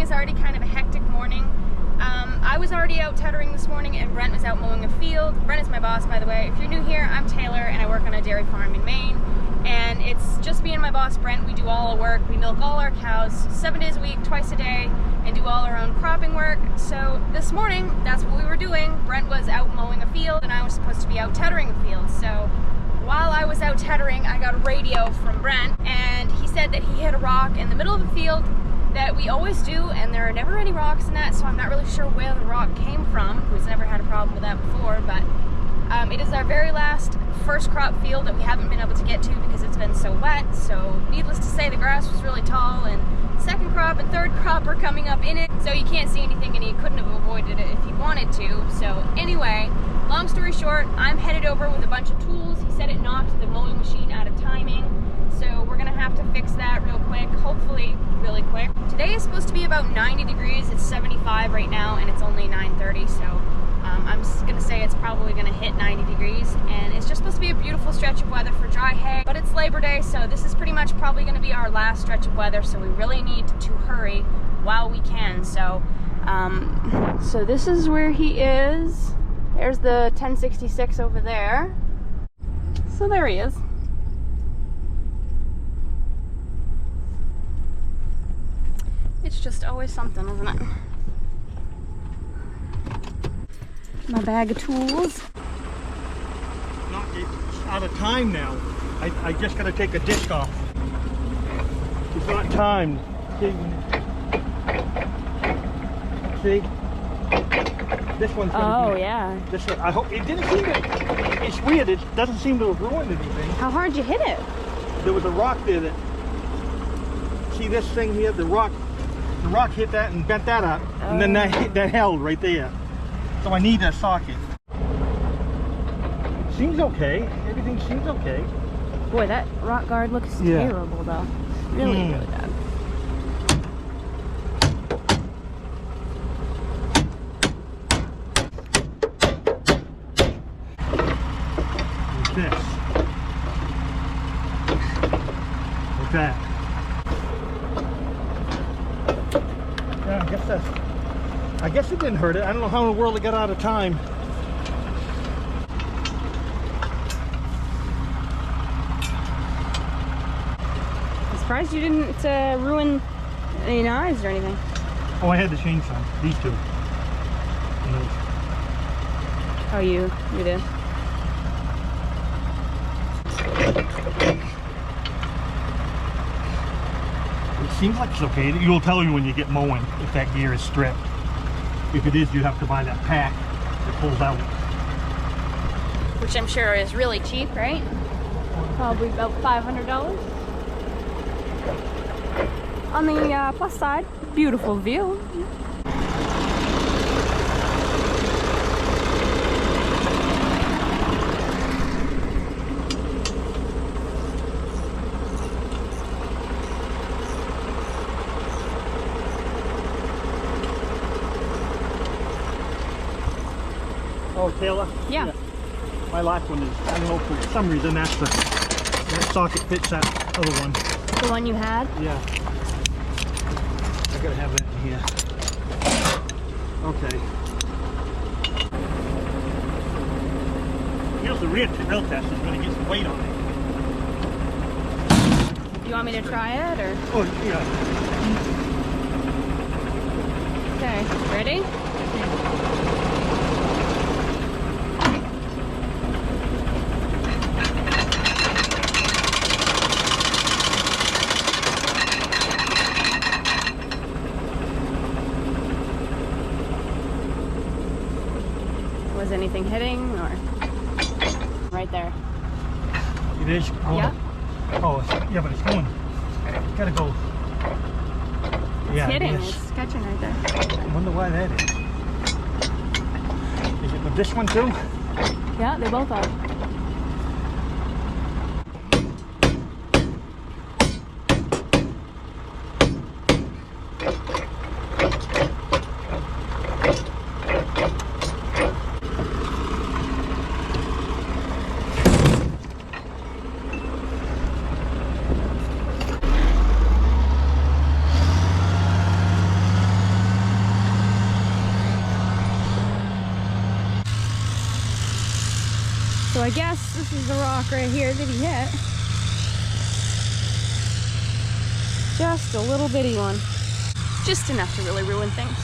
is already kind of a hectic morning. I was already out tethering this morning and Brent was out mowing a field. Brent is my boss, by the way. If you're new here, I'm Taylor and I work on a dairy farm in Maine. And it's just me and my boss, Brent. We do all our work. We milk all our cows 7 days a week, twice a day, and do all our own cropping work. So this morning, that's what we were doing. Brent was out mowing a field and I was supposed to be out tethering a field. So while I was out tethering, I got a radio from Brent and he said that he hit a rock in the middle of the field that we always do, and there are never any rocks in that, so I'm not really sure where the rock came from. We've never had a problem with that before, but it is our very last first crop field that we haven't been able to get to because it's been so wet. So needless to say, the grass was really tall, and second crop and third crop are coming up in it, so you can't see anything and he couldn't have avoided it if he wanted to. So anyway, long story short, I'm headed over with a bunch of tools. He said it knocked the mowing machine out of timing, so we're gonna have to fix that real quick, hopefully really quick. Today is supposed to be about 90 degrees. It's 75 right now and it's only 9:30, so I'm just gonna say it's probably gonna hit 90 degrees, and it's just supposed to be a beautiful stretch of weather for dry hay, but it's Labor Day, so this is pretty much probably gonna be our last stretch of weather, so we really need to hurry while we can. So so this is where he is. There's the 1066 over there. So there he is. It's just always something, isn't it? My bag of tools. Not out of time now. I just gotta take a disc off. It's not timed. See? This one's gonna be, yeah. This one, I hope it didn't seem to. It's weird. It doesn't seem to have ruined anything. How hard you hit it? There was a rock there that. See this thing here? The rock hit that and bent that up, and then that held right there. So I need a socket. Seems okay. Everything seems okay. Boy, that rock guard looks terrible though. Really, really bad. This. Like that. Yeah, I guess it didn't hurt it. I don't know how in the world it got out of time. I'm surprised you didn't ruin any knives or anything. Oh, I had to change some. These two. Oh, you did. It seems like it's okay. You'll tell me when you get mowing if that gear is stripped. If it is, you have to buy that pack that pulls out. Which I'm sure is really cheap, right? Probably about $500. On the plus side, beautiful view. Oh, Taylor? Yeah. My last one is, I don't know, for some reason that socket fits that other one. The one you had? Yeah. I gotta have that in here. Okay. Here's the real test is when it gets the weight on it. You want me to try it, or? Oh, yeah. Okay, ready? Was anything hitting, or? Right there. It is? Oh. Yeah. Oh, yeah, but it's going. Gotta go. It's hitting. It's catching right there. I wonder why that is. Is it with this one too? Yeah, they both are. I guess this is the rock right here that he hit. Just a little bitty one. Just enough to really ruin things.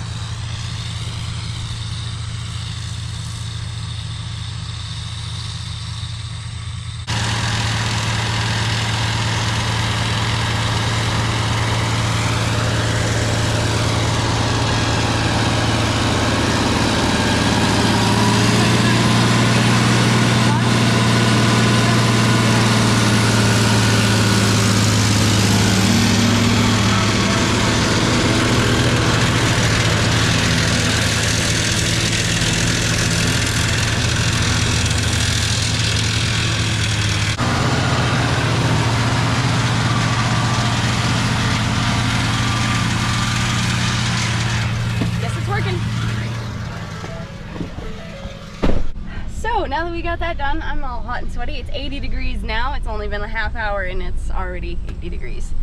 Now that we got that done, I'm all hot and sweaty. It's 80 degrees now. It's only been a half hour and it's already 80 degrees.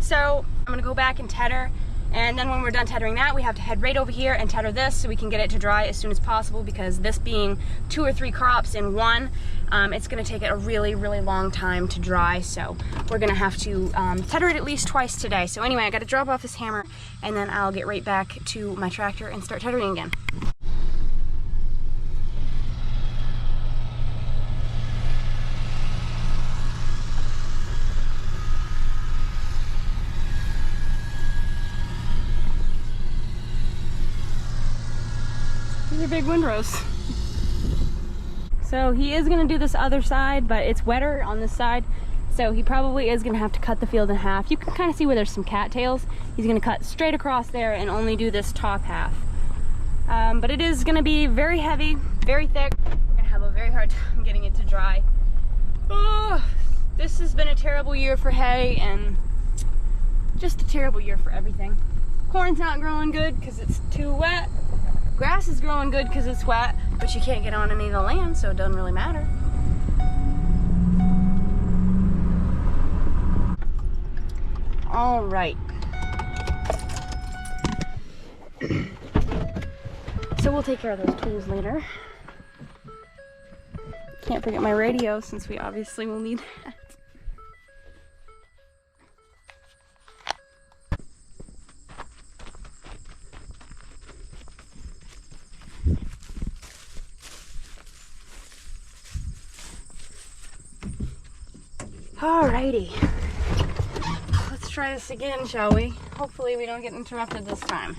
So I'm gonna go back and tether, and then when we're done tethering that, we have to head right over here and tether this so we can get it to dry as soon as possible, because this being 2 or 3 crops in one, it's gonna take it a really, really long time to dry. So we're gonna have to tether it at least twice today. So anyway, I gotta drop off this hammer and then I'll get right back to my tractor and start tethering again. These are big windrows. So he is gonna do this other side, but it's wetter on this side. So he probably is gonna have to cut the field in half. You can kind of see where there's some cattails. He's gonna cut straight across there and only do this top half. But it is gonna be very heavy, very thick. We're gonna have a very hard time getting it to dry. Oh, this has been a terrible year for hay and just a terrible year for everything. Corn's not growing good because it's too wet. Grass is growing good because it's wet, but you can't get on any of the land, so it doesn't really matter. All right. So we'll take care of those tools later. Can't forget my radio, since we obviously will need that. Alrighty, let's try this again, shall we? Hopefully we don't get interrupted this time.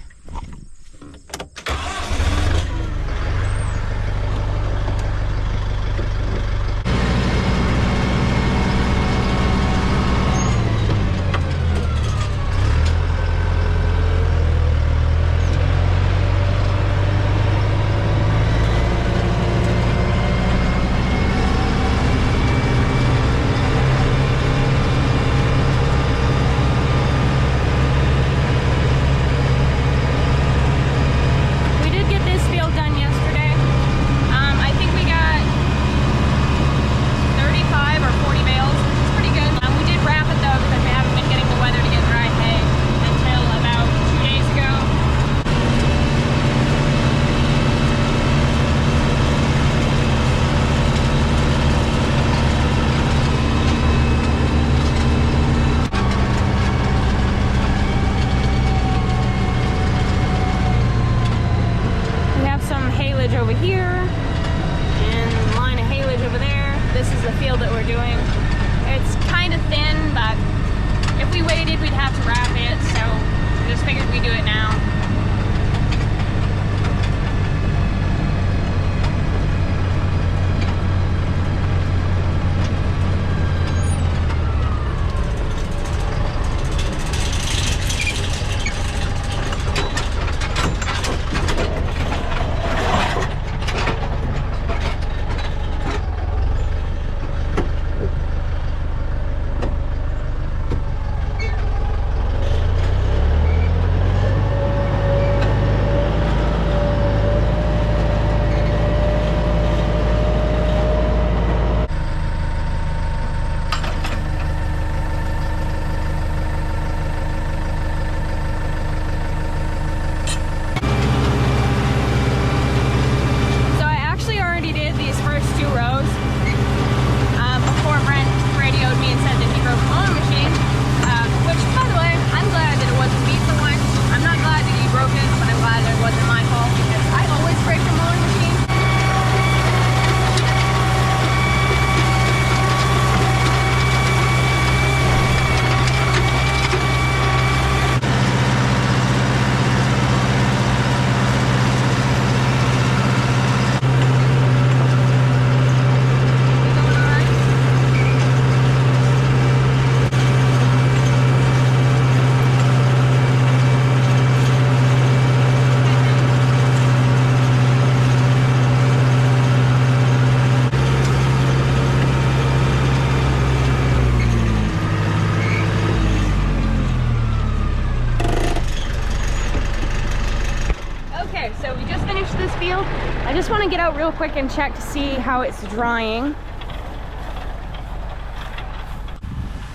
field. I just want to get out real quick and check to see how it's drying.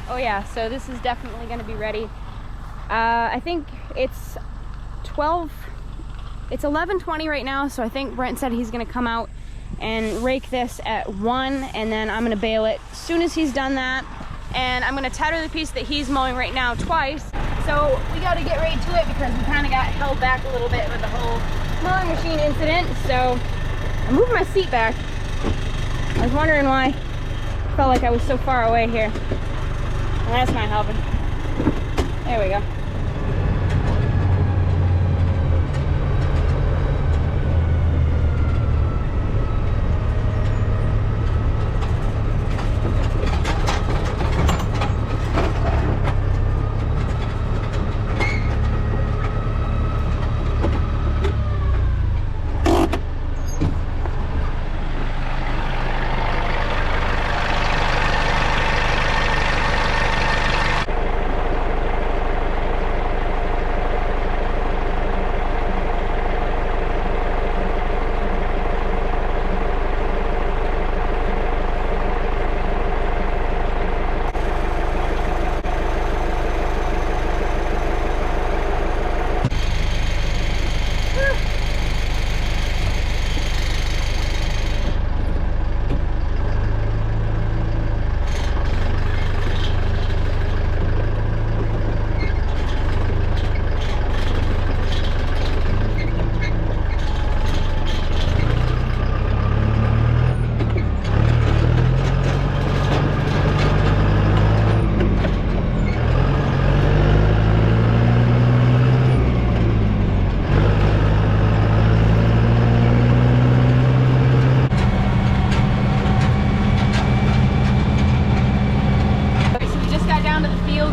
Oh yeah, so this is definitely going to be ready. I think it's 11:20 right now, so I think Brent said he's going to come out and rake this at 1, and then I'm going to bale it as soon as he's done that. And I'm going to tether the piece that he's mowing right now twice. So we got to get right to it because we kind of got held back a little bit with the whole mowing machine incident. So I moved my seat back. I was wondering why I felt like I was so far away here. Well, that's not helping. There we go.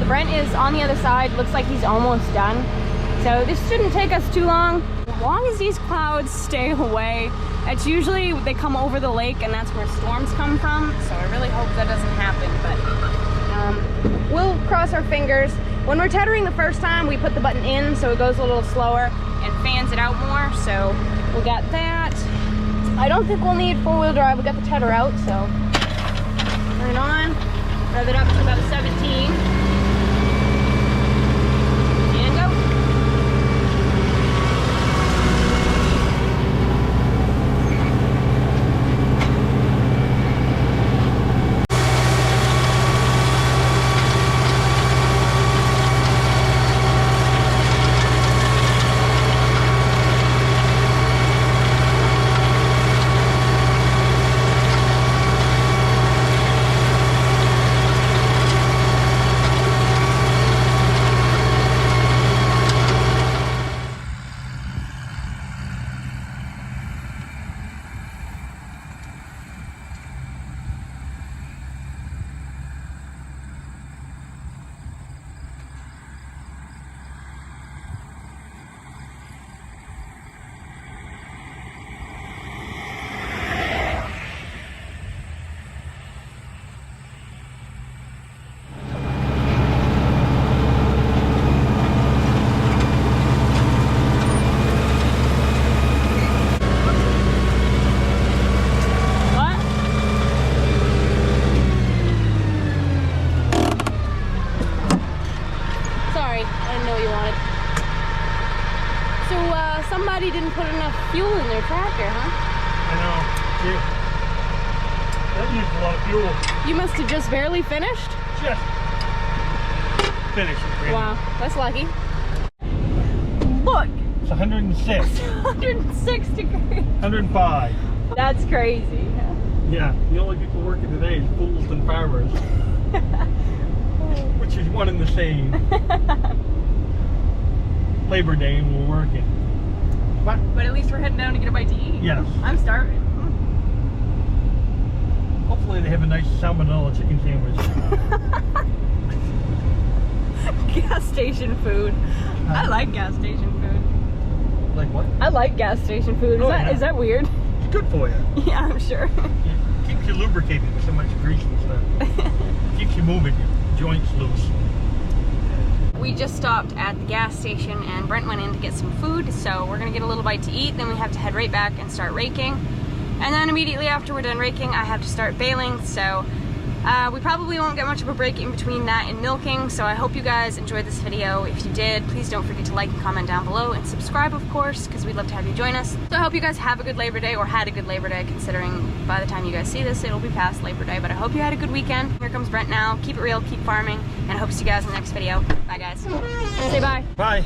Brent is on the other side. Looks like he's almost done. So this shouldn't take us too long. As long as these clouds stay away, it's usually they come over the lake and that's where storms come from. So I really hope that doesn't happen, but we'll cross our fingers. When we're tethering the first time, we put the button in so it goes a little slower and fans it out more. So we got that. I don't think we'll need 4-wheel drive. We got the tether out, so turn it on, rev it up to about 17. Somebody didn't put enough fuel in their tractor, huh? I know. Yeah. That used a lot of fuel. You must have just barely finished? Just finished. Wow, that's lucky. Look! It's 106. It's 106 degrees. 105. That's crazy. Yeah, the only people working today is fools and farmers. Which is one and the same. Labor Day and we're working. But at least we're heading down to get a bite to eat. Yes. I'm starving. Hopefully they have a nice salmonella chicken sandwich. Gas station food. I like gas station food. Like what? I like gas station food. Is that weird? It's good for you. Yeah, I'm sure. It keeps you lubricated with so much grease and stuff. Keeps you moving, your joints loose. We just stopped at the gas station and Brent went in to get some food, so we're gonna get a little bite to eat, then we have to head right back and start raking. And then immediately after we're done raking, I have to start baling, so we probably won't get much of a break in between that and milking, so I hope you guys enjoyed this video. If you did, please don't forget to like and comment down below and subscribe, of course, because we'd love to have you join us. So I hope you guys have a good Labor Day, or had a good Labor Day, considering by the time you guys see this, it'll be past Labor Day, but I hope you had a good weekend. Here comes Brent now. Keep it real, keep farming, and I hope to see you guys in the next video. Bye, guys. Say bye. Bye.